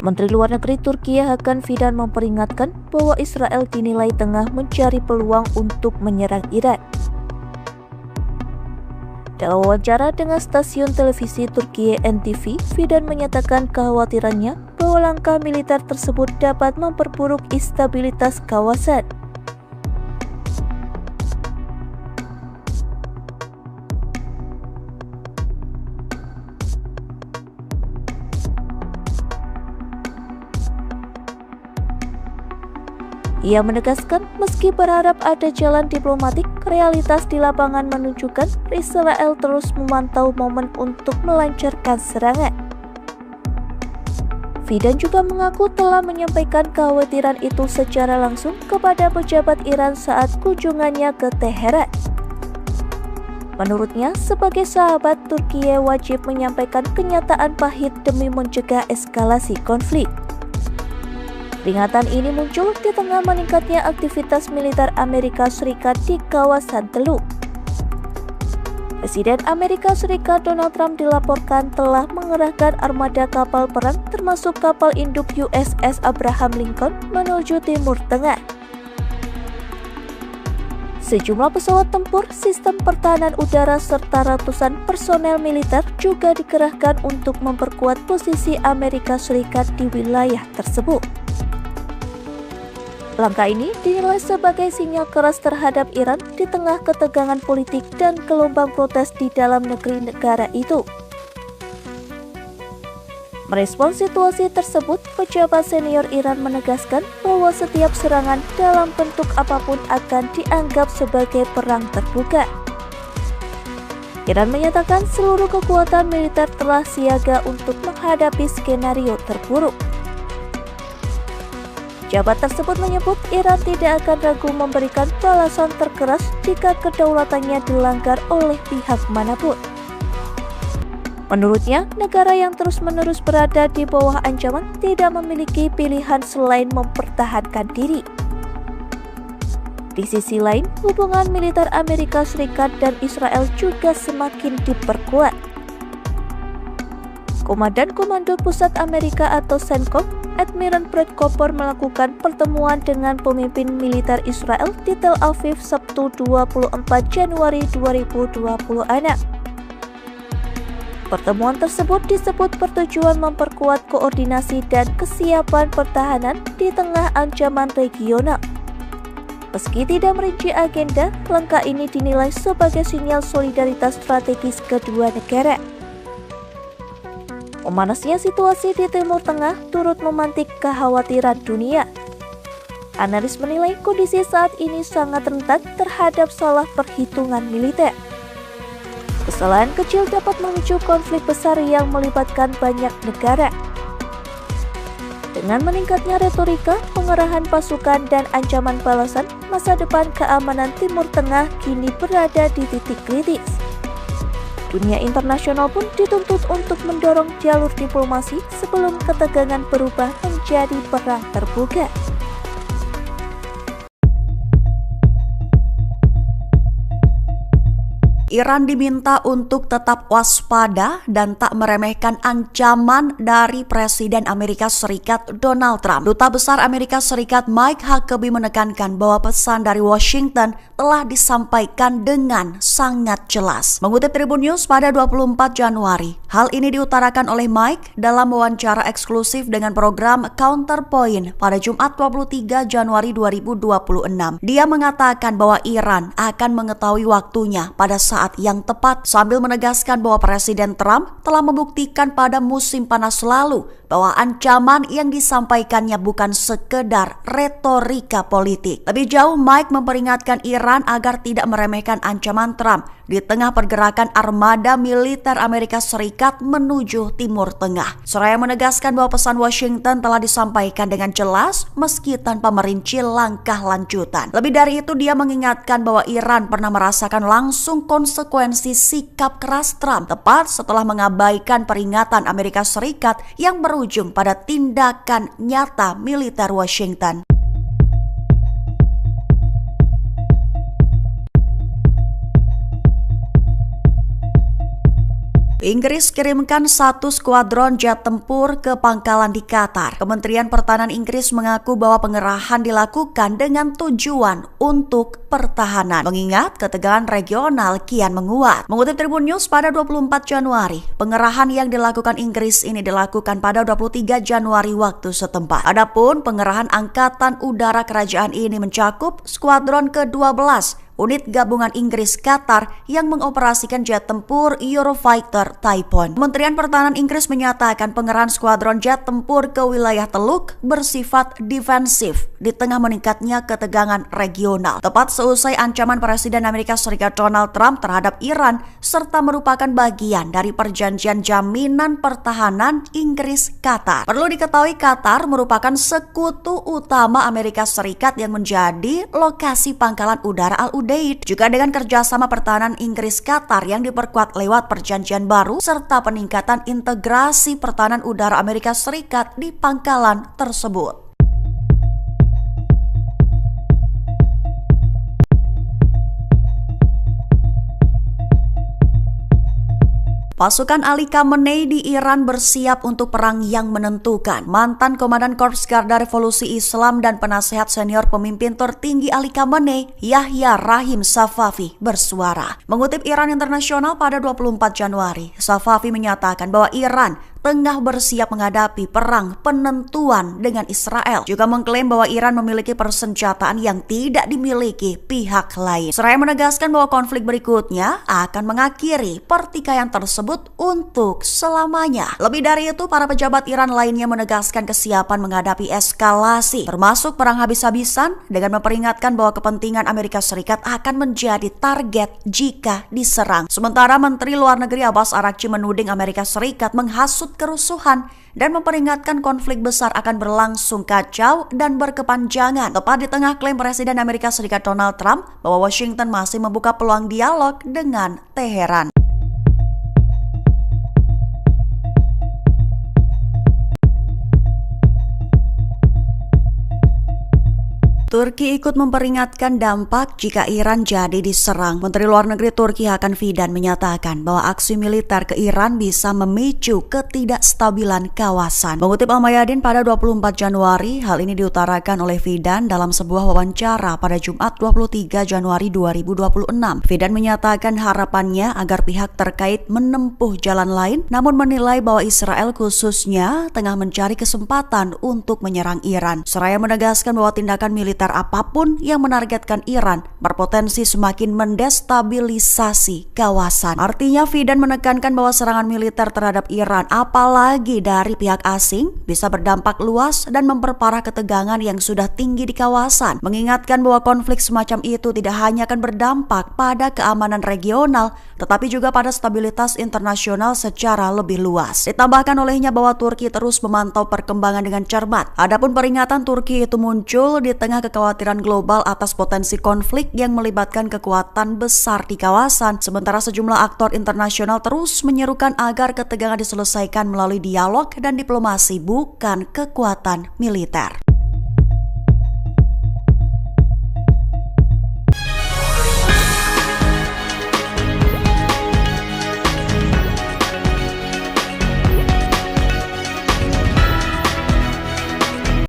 Menteri Luar Negeri Turki Hakan Fidan memperingatkan bahwa Israel dinilai tengah mencari peluang untuk menyerang Iran. Dalam wawancara dengan stasiun televisi Turki NTV, Fidan menyatakan kekhawatirannya bahwa langkah militer tersebut dapat memperburuk stabilitas kawasan. Ia menegaskan meski berharap ada jalan diplomatik, realitas di lapangan menunjukkan Israel terus memantau momen untuk melancarkan serangan. Fidan juga mengaku telah menyampaikan kekhawatiran itu secara langsung kepada pejabat Iran saat kunjungannya ke Teheran. Menurutnya, sebagai sahabat, Turkiye wajib menyampaikan kenyataan pahit demi mencegah eskalasi konflik. Peringatan ini muncul di tengah meningkatnya aktivitas militer Amerika Serikat di kawasan Teluk. Presiden Amerika Serikat Donald Trump dilaporkan telah mengerahkan armada kapal perang termasuk kapal induk USS Abraham Lincoln menuju Timur Tengah. Sejumlah pesawat tempur, sistem pertahanan udara serta ratusan personel militer juga dikerahkan untuk memperkuat posisi Amerika Serikat di wilayah tersebut. Langkah ini dinilai sebagai sinyal keras terhadap Iran di tengah ketegangan politik dan gelombang protes di dalam negeri negara itu. Merespons situasi tersebut, pejabat senior Iran menegaskan bahwa setiap serangan dalam bentuk apapun akan dianggap sebagai perang terbuka. Iran menyatakan seluruh kekuatan militer telah siaga untuk menghadapi skenario terburuk. Pejabat tersebut menyebut Iran tidak akan ragu memberikan balasan terkeras jika kedaulatannya dilanggar oleh pihak manapun. Menurutnya, negara yang terus-menerus berada di bawah ancaman tidak memiliki pilihan selain mempertahankan diri. Di sisi lain, hubungan militer Amerika Serikat dan Israel juga semakin diperkuat. Komandan Komando Pusat Amerika atau CENTCOM, Admiral Brad Cooper melakukan pertemuan dengan pemimpin militer Israel di Tel Aviv Sabtu 24 Januari 2026. Pertemuan tersebut disebut bertujuan memperkuat koordinasi dan kesiapan pertahanan di tengah ancaman regional. Meski tidak merinci agenda, langkah ini dinilai sebagai sinyal solidaritas strategis kedua negara. Memanasnya situasi di Timur Tengah turut memantik kekhawatiran dunia. Analis menilai kondisi saat ini sangat rentan terhadap salah perhitungan militer. Kesalahan kecil dapat memicu konflik besar yang melibatkan banyak negara. Dengan meningkatnya retorika, pengerahan pasukan, dan ancaman balasan, masa depan keamanan Timur Tengah kini berada di titik kritis. Dunia internasional pun dituntut untuk mendorong jalur diplomasi sebelum ketegangan berubah menjadi perang terbuka. Iran diminta untuk tetap waspada dan tak meremehkan ancaman dari Presiden Amerika Serikat Donald Trump. Duta Besar Amerika Serikat Mike Huckabee menekankan bahwa pesan dari Washington telah disampaikan dengan sangat jelas. Mengutip Tribun News pada 24 Januari, hal ini diutarakan oleh Mike dalam wawancara eksklusif dengan program Counterpoint pada Jumat 23 Januari 2026. Dia mengatakan bahwa Iran akan mengetahui waktunya pada saat yang tepat, sambil menegaskan bahwa Presiden Trump telah membuktikan pada musim panas lalu bahwa ancaman yang disampaikannya bukan sekedar retorika politik. Lebih jauh, Mike memperingatkan Iran agar tidak meremehkan ancaman Trump di tengah pergerakan armada militer Amerika Serikat menuju Timur Tengah. Seraya menegaskan bahwa pesan Washington telah disampaikan dengan jelas meski tanpa merinci langkah lanjutan. Lebih dari itu, dia mengingatkan bahwa Iran pernah merasakan langsung konsekuensi sikap keras Trump tepat setelah mengabaikan peringatan Amerika Serikat yang berujung pada tindakan nyata militer Washington. Inggris kirimkan 1 skuadron jet tempur ke pangkalan di Qatar. Kementerian Pertahanan Inggris mengaku bahwa pengerahan dilakukan dengan tujuan untuk pertahanan, mengingat ketegangan regional kian menguat. Mengutip Tribun News pada 24 Januari, pengerahan yang dilakukan Inggris ini dilakukan pada 23 Januari waktu setempat. Adapun pengerahan Angkatan Udara Kerajaan ini mencakup skuadron ke-12 unit gabungan Inggris Qatar yang mengoperasikan jet tempur Eurofighter Typhoon. Kementerian Pertahanan Inggris menyatakan pengerahan skuadron jet tempur ke wilayah Teluk bersifat defensif di tengah meningkatnya ketegangan regional. Tepat seusai ancaman Presiden Amerika Serikat Donald Trump terhadap Iran serta merupakan bagian dari perjanjian jaminan pertahanan Inggris-Qatar. Perlu diketahui Qatar merupakan sekutu utama Amerika Serikat yang menjadi lokasi pangkalan udara Al-Udeid. Juga dengan kerjasama pertahanan Inggris-Qatar yang diperkuat lewat perjanjian baru serta peningkatan integrasi pertahanan udara Amerika Serikat di pangkalan tersebut. Pasukan Ali Khamenei di Iran bersiap untuk perang yang menentukan. Mantan Komandan Korps Garda Revolusi Islam dan penasehat senior pemimpin tertinggi Ali Khamenei, Yahya Rahim Safavi, bersuara. Mengutip Iran Internasional pada 24 Januari, Safavi menyatakan bahwa Iran tengah bersiap menghadapi perang penentuan dengan Israel. Juga mengklaim bahwa Iran memiliki persenjataan yang tidak dimiliki pihak lain. Seraya menegaskan bahwa konflik berikutnya akan mengakhiri pertikaian tersebut untuk selamanya. Lebih dari itu, para pejabat Iran lainnya menegaskan kesiapan menghadapi eskalasi, termasuk perang habis-habisan, dengan memperingatkan bahwa kepentingan Amerika Serikat akan menjadi target jika diserang. Sementara Menteri Luar Negeri Abbas Araghchi menuding Amerika Serikat menghasut kerusuhan dan memperingatkan konflik besar akan berlangsung kacau dan berkepanjangan. Tepat di tengah klaim Presiden Amerika Serikat Donald Trump bahwa Washington masih membuka peluang dialog dengan Teheran. Turki ikut memperingatkan dampak jika Iran jadi diserang. Menteri Luar Negeri Turki Hakan Fidan menyatakan bahwa aksi militer ke Iran bisa memicu ketidakstabilan kawasan. Mengutip Al-Mayadin pada 24 Januari, hal ini diutarakan oleh Fidan dalam sebuah wawancara pada Jumat 23 Januari 2026. Fidan menyatakan harapannya agar pihak terkait menempuh jalan lain, namun menilai bahwa Israel khususnya tengah mencari kesempatan untuk menyerang Iran. Seraya menegaskan bahwa tindakan militer apapun yang menargetkan Iran berpotensi semakin mendestabilisasi kawasan. Artinya Fidan menekankan bahwa serangan militer terhadap Iran, apalagi dari pihak asing, bisa berdampak luas dan memperparah ketegangan yang sudah tinggi di kawasan. Mengingatkan bahwa konflik semacam itu tidak hanya akan berdampak pada keamanan regional, tetapi juga pada stabilitas internasional secara lebih luas. Ditambahkan olehnya bahwa Turki terus memantau perkembangan dengan cermat. Adapun peringatan Turki itu muncul di tengah kekhawatiran global atas potensi konflik yang melibatkan kekuatan besar di kawasan, sementara sejumlah aktor internasional terus menyerukan agar ketegangan diselesaikan melalui dialog dan diplomasi, bukan kekuatan militer.